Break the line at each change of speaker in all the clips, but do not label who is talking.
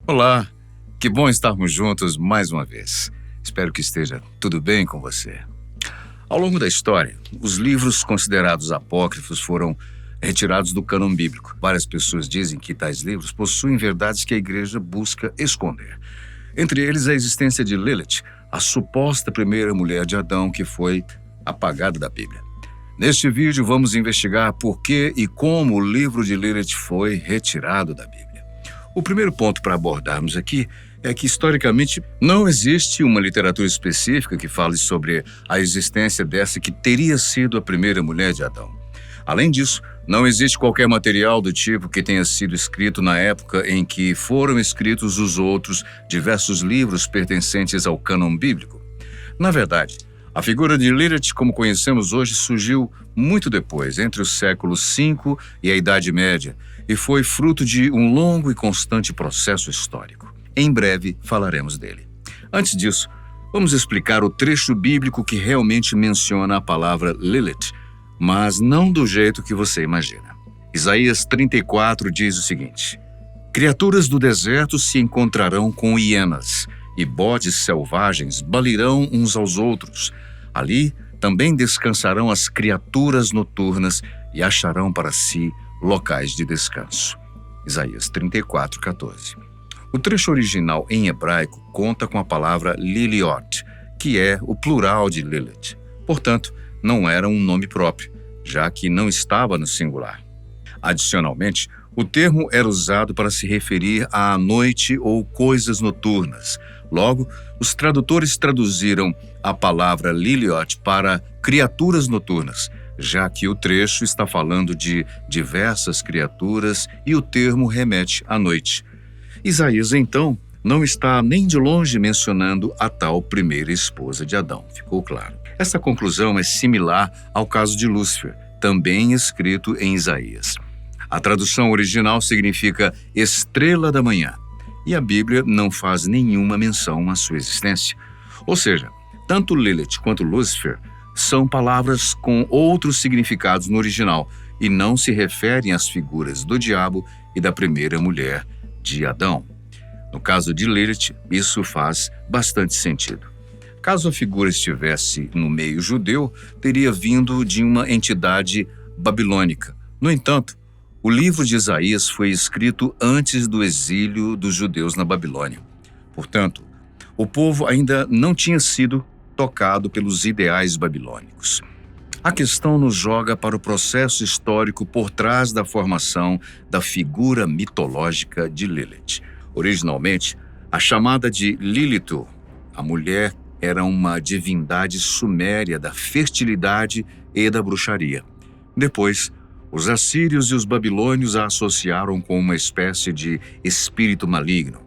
Olá, que bom estarmos juntos mais uma vez. Espero que esteja tudo bem com você. Ao longo da história, os livros considerados apócrifos foram retirados do cânon bíblico. Várias pessoas dizem que tais livros possuem verdades que a igreja busca esconder. Entre eles, a existência de Lilith, a suposta primeira mulher de Adão que foi apagada da Bíblia. Neste vídeo, vamos investigar por que e como o livro de Lilith foi retirado da Bíblia. O primeiro ponto para abordarmos aqui é que, historicamente, não existe uma literatura específica que fale sobre a existência dessa que teria sido a primeira mulher de Adão. Além disso, não existe qualquer material do tipo que tenha sido escrito na época em que foram escritos os outros diversos livros pertencentes ao cânon bíblico. Na verdade, a figura de Lilith, como conhecemos hoje, surgiu muito depois, entre os séculos V e a Idade Média, e foi fruto de um longo e constante processo histórico. Em breve falaremos dele. Antes disso, vamos explicar o trecho bíblico que realmente menciona a palavra Lilith, mas não do jeito que você imagina. Isaías 34 diz o seguinte: criaturas do deserto se encontrarão com hienas, e bodes selvagens balirão uns aos outros. Ali também descansarão as criaturas noturnas e acharão para si locais de descanso. Isaías 34, 14. O trecho original em hebraico conta com a palavra Liliot, que é o plural de Lilith. Portanto, não era um nome próprio, já que não estava no singular. Adicionalmente, o termo era usado para se referir à noite ou coisas noturnas. Logo, os tradutores traduziram a palavra Liliot para criaturas noturnas, já que o trecho está falando de diversas criaturas e o termo remete à noite. Isaías, então, não está nem de longe mencionando a tal primeira esposa de Adão, ficou claro. Essa conclusão é similar ao caso de Lúcifer, também escrito em Isaías. A tradução original significa estrela da manhã, e a Bíblia não faz nenhuma menção à sua existência. Ou seja, tanto Lilith quanto Lúcifer são palavras com outros significados no original e não se referem às figuras do diabo e da primeira mulher de Adão. No caso de Lilith, isso faz bastante sentido. Caso a figura estivesse no meio judeu, teria vindo de uma entidade babilônica. No entanto, o livro de Isaías foi escrito antes do exílio dos judeus na Babilônia. Portanto, o povo ainda não tinha sido tocado pelos ideais babilônicos. A questão nos joga para o processo histórico por trás da formação da figura mitológica de Lilith. Originalmente, a chamada de Lilith, a mulher, era uma divindade suméria da fertilidade e da bruxaria. Depois, os assírios e os babilônios a associaram com uma espécie de espírito maligno.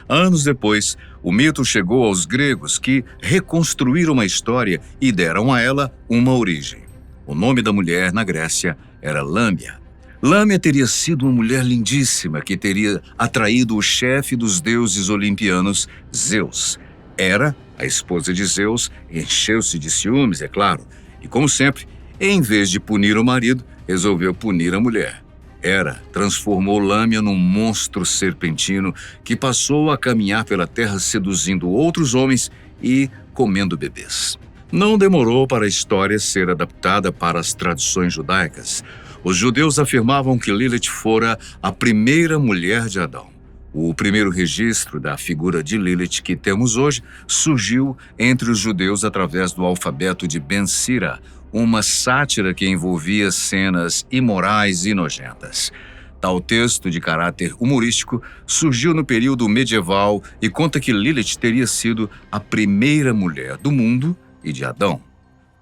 Anos depois, o mito chegou aos gregos, que reconstruíram a história e deram a ela uma origem. O nome da mulher na Grécia era Lâmia. Lâmia teria sido uma mulher lindíssima que teria atraído o chefe dos deuses olimpianos, Zeus. Era a esposa de Zeus, encheu-se de ciúmes, é claro, e como sempre, em vez de punir o marido, resolveu punir a mulher. Hera transformou Lâmia num monstro serpentino que passou a caminhar pela terra seduzindo outros homens e comendo bebês. Não demorou para a história ser adaptada para as tradições judaicas. Os judeus afirmavam que Lilith fora a primeira mulher de Adão. O primeiro registro da figura de Lilith que temos hoje surgiu entre os judeus através do alfabeto de Ben Sira, uma sátira que envolvia cenas imorais e nojentas. Tal texto, de caráter humorístico, surgiu no período medieval e conta que Lilith teria sido a primeira mulher do mundo e de Adão.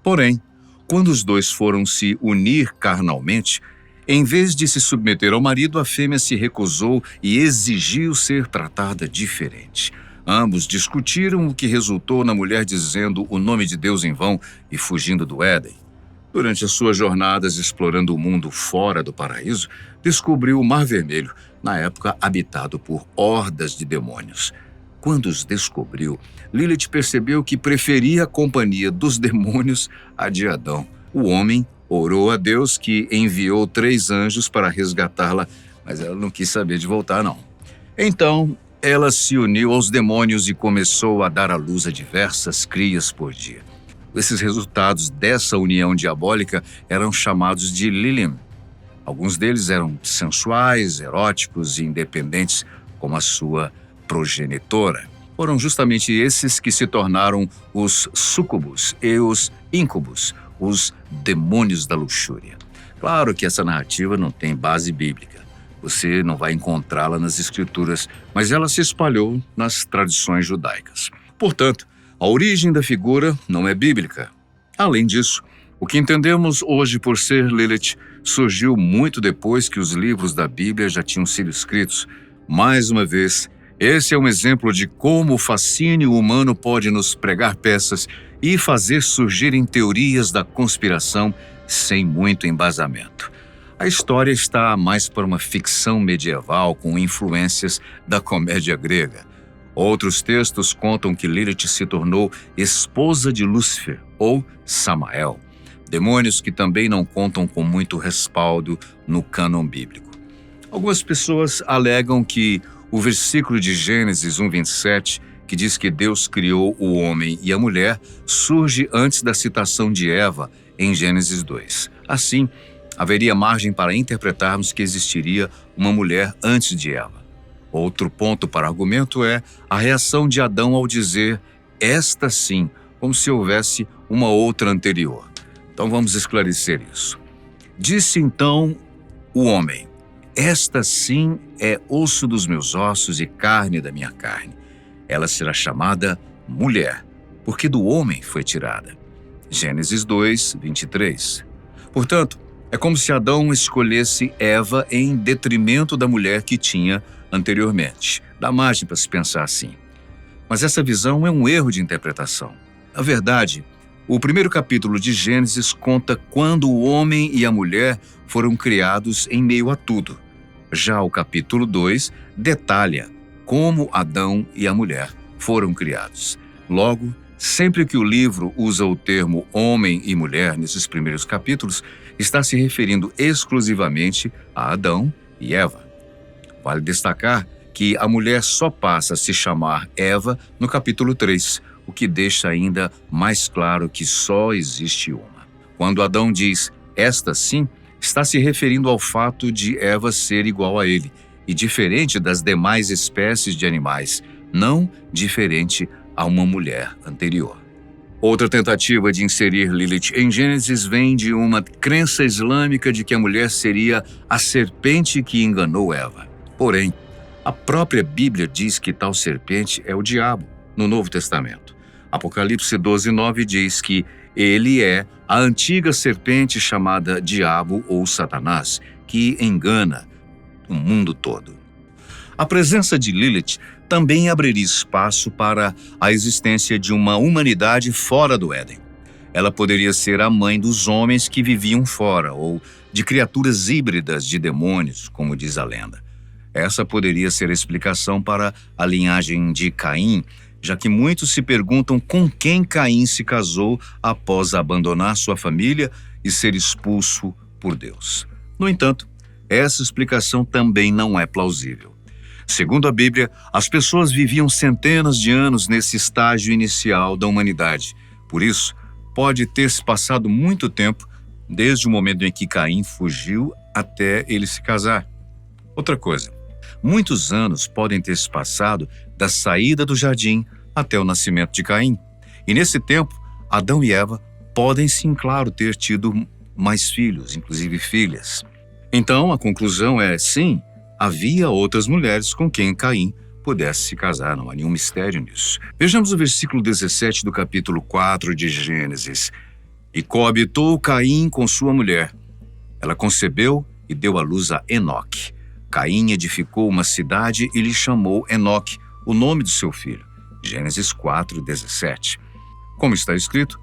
Porém, quando os dois foram se unir carnalmente, em vez de se submeter ao marido, a fêmea se recusou e exigiu ser tratada diferente. Ambos discutiram, o que resultou na mulher dizendo o nome de Deus em vão e fugindo do Éden. Durante as suas jornadas explorando o mundo fora do paraíso, descobriu o Mar Vermelho, na época habitado por hordas de demônios. Quando os descobriu, Lilith percebeu que preferia a companhia dos demônios à de Adão. O homem orou a Deus, que enviou 3 anjos para resgatá-la, mas ela não quis saber de voltar, não. Então, ela se uniu aos demônios e começou a dar à luz a diversas crias por dia. Esses resultados dessa união diabólica eram chamados de Lilim. Alguns deles eram sensuais, eróticos e independentes, como a sua progenitora. Foram justamente esses que se tornaram os súcubos e os íncubos, os demônios da luxúria. Claro que essa narrativa não tem base bíblica. Você não vai encontrá-la nas escrituras, mas ela se espalhou nas tradições judaicas. Portanto, a origem da figura não é bíblica. Além disso, o que entendemos hoje por ser Lilith surgiu muito depois que os livros da Bíblia já tinham sido escritos. Mais uma vez, esse é um exemplo de como o fascínio humano pode nos pregar peças e fazer surgirem teorias da conspiração sem muito embasamento. A história está mais para uma ficção medieval com influências da comédia grega. Outros textos contam que Lilith se tornou esposa de Lúcifer ou Samael, demônios que também não contam com muito respaldo no cânon bíblico. Algumas pessoas alegam que o versículo de Gênesis 1:27, que diz que Deus criou o homem e a mulher, surge antes da citação de Eva em Gênesis 2. Assim, haveria margem para interpretarmos que existiria uma mulher antes de Eva. Outro ponto para argumento é a reação de Adão ao dizer esta sim, como se houvesse uma outra anterior. Então vamos esclarecer isso. Disse então o homem: esta sim é osso dos meus ossos e carne da minha carne. Ela será chamada mulher, porque do homem foi tirada. Gênesis 2:23. Portanto, é como se Adão escolhesse Eva em detrimento da mulher que tinha anteriormente. Dá margem para se pensar assim. Mas essa visão é um erro de interpretação. Na verdade, o primeiro capítulo de Gênesis conta quando o homem e a mulher foram criados em meio a tudo. Já o capítulo 2 detalha como Adão e a mulher foram criados. Logo, sempre que o livro usa o termo homem e mulher nesses primeiros capítulos, está se referindo exclusivamente a Adão e Eva. Vale destacar que a mulher só passa a se chamar Eva no capítulo 3, o que deixa ainda mais claro que só existe uma. Quando Adão diz esta sim, está se referindo ao fato de Eva ser igual a ele e diferente das demais espécies de animais, não diferente a uma mulher anterior. Outra tentativa de inserir Lilith em Gênesis vem de uma crença islâmica de que a mulher seria a serpente que enganou Eva. Porém, a própria Bíblia diz que tal serpente é o diabo, no Novo Testamento. Apocalipse 12:9 diz que ele é a antiga serpente chamada Diabo ou Satanás, que engana o mundo todo. A presença de Lilith também abriria espaço para a existência de uma humanidade fora do Éden. Ela poderia ser a mãe dos homens que viviam fora, ou de criaturas híbridas de demônios, como diz a lenda. Essa poderia ser a explicação para a linhagem de Caim, já que muitos se perguntam com quem Caim se casou após abandonar sua família e ser expulso por Deus. No entanto, essa explicação também não é plausível. Segundo a Bíblia, as pessoas viviam centenas de anos nesse estágio inicial da humanidade. Por isso, pode ter se passado muito tempo desde o momento em que Caim fugiu até ele se casar. Outra coisa, muitos anos podem ter se passado da saída do jardim até o nascimento de Caim. E nesse tempo, Adão e Eva podem sim, claro, ter tido mais filhos, inclusive filhas. Então, a conclusão é, sim, havia outras mulheres com quem Caim pudesse se casar, não há nenhum mistério nisso. Vejamos o versículo 17 do capítulo 4 de Gênesis. E coabitou Caim com sua mulher. Ela concebeu e deu à luz a Enoque. Caim edificou uma cidade e lhe chamou Enoque, o nome do seu filho. Gênesis 4:17. Como está escrito,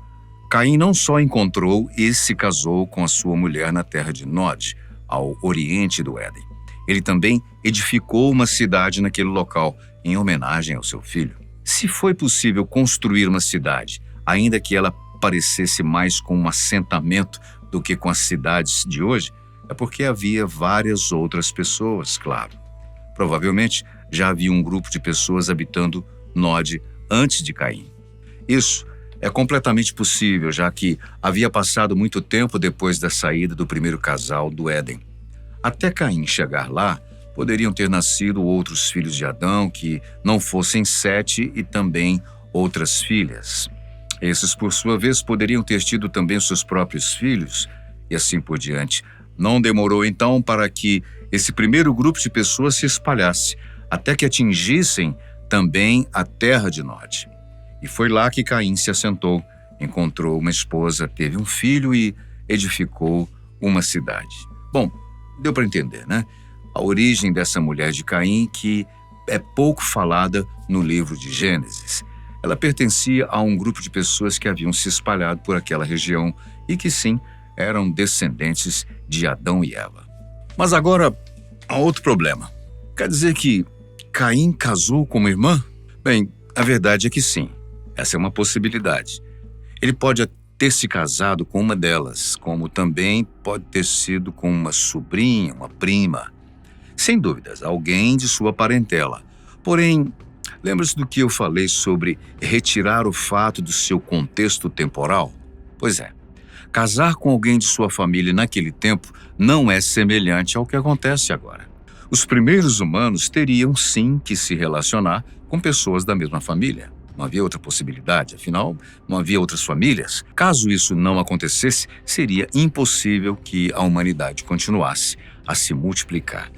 Caim não só encontrou e se casou com a sua mulher na terra de Nod, ao oriente do Éden. Ele também edificou uma cidade naquele local, em homenagem ao seu filho. Se foi possível construir uma cidade, ainda que ela parecesse mais com um assentamento do que com as cidades de hoje, é porque havia várias outras pessoas, claro. Provavelmente, já havia um grupo de pessoas habitando Nod antes de Caim. Isso é completamente possível, já que havia passado muito tempo depois da saída do primeiro casal do Éden. Até Caim chegar lá, poderiam ter nascido outros filhos de Adão que não fossem Sete e também outras filhas. Esses, por sua vez, poderiam ter tido também seus próprios filhos e assim por diante. Não demorou, então, para que esse primeiro grupo de pessoas se espalhasse, até que atingissem também a terra de Nod. E foi lá que Caim se assentou, encontrou uma esposa, teve um filho e edificou uma cidade. Bom, deu para entender, né? A origem dessa mulher de Caim, que é pouco falada no livro de Gênesis. Ela pertencia a um grupo de pessoas que haviam se espalhado por aquela região e que, sim, eram descendentes de Adão e Eva. Mas agora, há outro problema. Quer dizer que Caim casou com uma irmã? Bem, a verdade é que sim. Essa é uma possibilidade. Ele pode ter se casado com uma delas, como também pode ter sido com uma sobrinha, uma prima. Sem dúvidas, alguém de sua parentela. Porém, lembra-se do que eu falei sobre retirar o fato do seu contexto temporal? Pois é, casar com alguém de sua família naquele tempo não é semelhante ao que acontece agora. Os primeiros humanos teriam sim que se relacionar com pessoas da mesma família. Não havia outra possibilidade, afinal, não havia outras famílias. Caso isso não acontecesse, seria impossível que a humanidade continuasse a se multiplicar.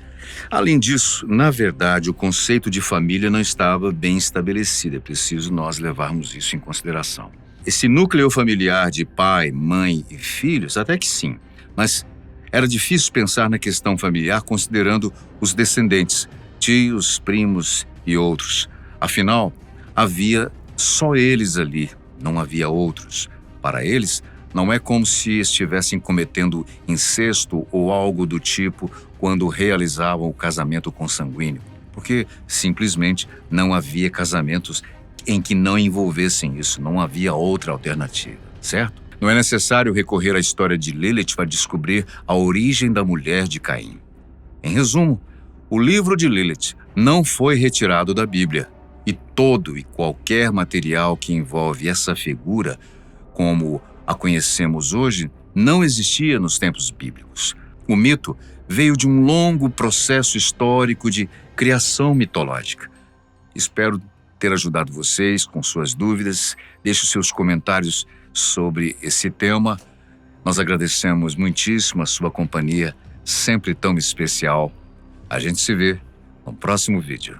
Além disso, na verdade, o conceito de família não estava bem estabelecido. É preciso nós levarmos isso em consideração. Esse núcleo familiar de pai, mãe e filhos, até que sim, mas era difícil pensar na questão familiar considerando os descendentes, tios, primos e outros. Afinal, havia só eles ali, não havia outros. Para eles, não é como se estivessem cometendo incesto ou algo do tipo quando realizavam o casamento consanguíneo, porque simplesmente não havia casamentos em que não envolvessem isso, não havia outra alternativa, certo? Não é necessário recorrer à história de Lilith para descobrir a origem da mulher de Caim. Em resumo, o livro de Lilith não foi retirado da Bíblia, e todo e qualquer material que envolve essa figura, como a conhecemos hoje, não existia nos tempos bíblicos. O mito veio de um longo processo histórico de criação mitológica. Espero ter ajudado vocês com suas dúvidas. Deixe os seus comentários sobre esse tema. Nós agradecemos muitíssimo a sua companhia, sempre tão especial. A gente se vê no próximo vídeo.